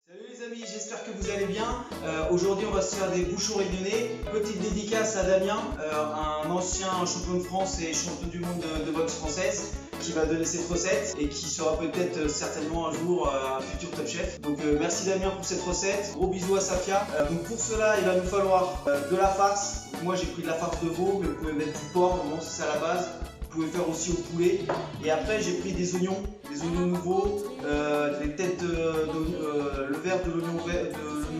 Salut les amis, j'espère que vous allez bien. Aujourd'hui on va se faire des bouchons réunionnais. Petite dédicace à Damien, un ancien champion de France et champion du monde de boxe française, qui va donner cette recette et qui sera peut-être certainement un jour un futur top chef. Donc merci Damien pour cette recette. Gros bisous à Safia. Donc pour cela il va nous falloir de la farce. Donc, moi j'ai pris de la farce de veau, mais vous pouvez mettre du porc, vraiment c'est ça la base. Vous pouvez faire aussi au poulet. Et après j'ai pris des oignons nouveaux, des têtes le verre de l'oignon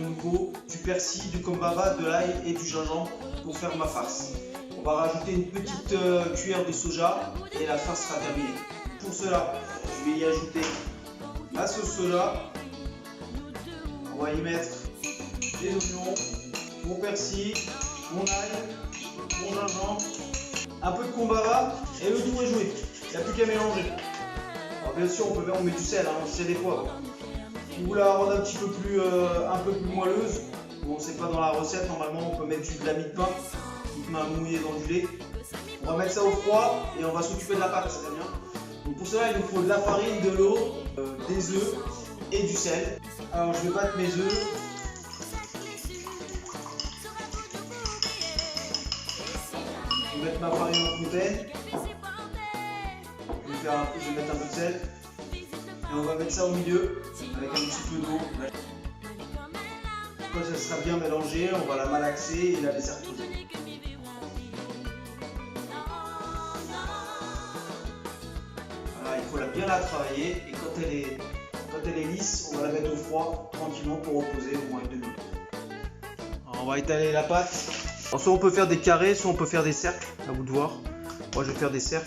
nouveau, du persil, du kombaba, de l'ail et du gingembre pour faire ma farce. On va rajouter une petite cuillère de soja et la farce sera terminée. Pour cela, je vais y ajouter ma sauce soja. On va y mettre des oignons, mon persil, mon ail, mon gingembre, un peu de kombaba et le tout est joué. Il n'y a plus qu'à mélanger. Alors bien sûr on met du sel, on sait des poivres. Si vous la rendre un peu plus moelleuse, bon c'est pas dans la recette, normalement on peut mettre de la mie de pain, toute main mouillée dans du lait. On va mettre ça au froid et on va s'occuper de la pâte, c'est bien. Donc pour cela il nous faut de la farine, de l'eau, des œufs et du sel. Alors je vais battre mes œufs. Je vais mettre ma farine en fontaine. Je vais mettre un peu de sel et on va mettre ça au milieu avec un petit peu d'eau. Quand ça sera bien mélangé, on va la malaxer et la laisser reposer. Voilà, il faut bien la travailler et quand elle est lisse, on va la mettre au froid tranquillement pour reposer au moins 2 minutes. Alors, on va étaler la pâte. Alors, soit on peut faire des carrés, soit on peut faire des cercles, à vous de voir. Moi je vais faire des cercles.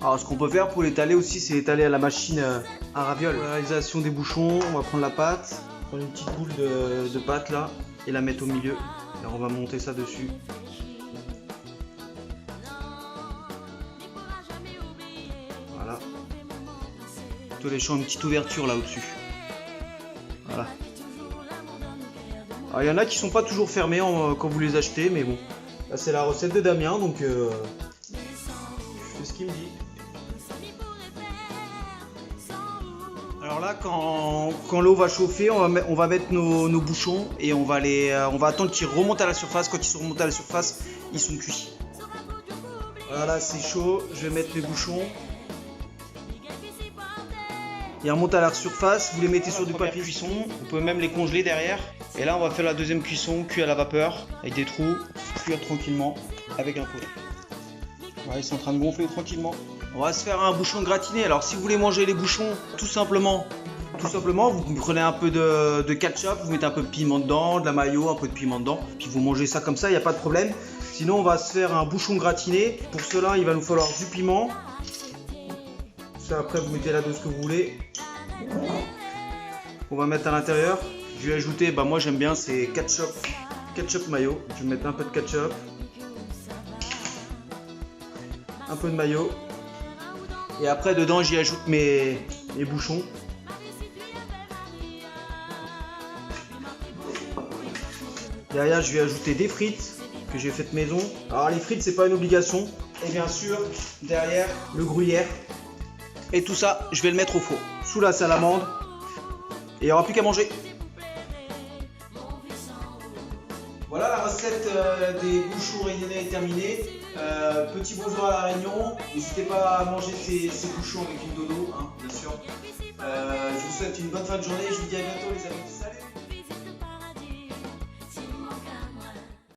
Alors ce qu'on peut faire pour l'étaler aussi, c'est étaler à la machine à ravioles. Pour la réalisation des bouchons, on va prendre la pâte, prendre une petite boule de pâte là et la mettre au milieu. Là on va monter ça dessus. Voilà. Tout laissant une petite ouverture là au-dessus. Voilà. Alors il y en a qui sont pas toujours fermés quand vous les achetez, mais bon. Là c'est la recette de Damien, donc je fais ce qu'il me dit. Alors là, quand l'eau va chauffer, on va mettre nos bouchons et on va attendre qu'ils remontent à la surface. Quand ils sont remontés à la surface, ils sont cuits. Voilà, là c'est chaud, je vais mettre mes bouchons. Ils remontent à la surface, vous les mettez sur du papier cuisson. Vous pouvez même les congeler derrière. Et là, on va faire la deuxième cuisson, cuit à la vapeur, avec des trous, cuire tranquillement, avec un poulet. Voilà, ils sont en train de gonfler tranquillement. On va se faire un bouchon gratiné. Alors si vous voulez manger les bouchons, tout simplement, vous prenez un peu de ketchup, vous mettez un peu de piment dedans, de la mayo, un peu de piment dedans, puis vous mangez ça comme ça, il n'y a pas de problème. Sinon on va se faire un bouchon gratiné. Pour cela il va nous falloir du piment. Ça après vous mettez la dose que vous voulez. On va mettre à l'intérieur. Je vais ajouter, moi j'aime bien, c'est ketchup mayo. Je vais mettre un peu de ketchup. Un peu de mayo. Et après dedans j'y ajoute mes bouchons. Derrière je vais ajouter des frites que j'ai faites maison. Alors les frites c'est pas une obligation. Et bien sûr derrière le gruyère. Et tout ça je vais le mettre au four sous la salamandre. Et il n'y aura plus qu'à manger. Voilà, la recette des bouchons réunionnais est terminée. Petit bonjour à la Réunion. N'hésitez pas à manger ces bouchons avec une dodo, bien sûr. Je vous souhaite une bonne fin de journée. Je vous dis à bientôt les amis. Salut!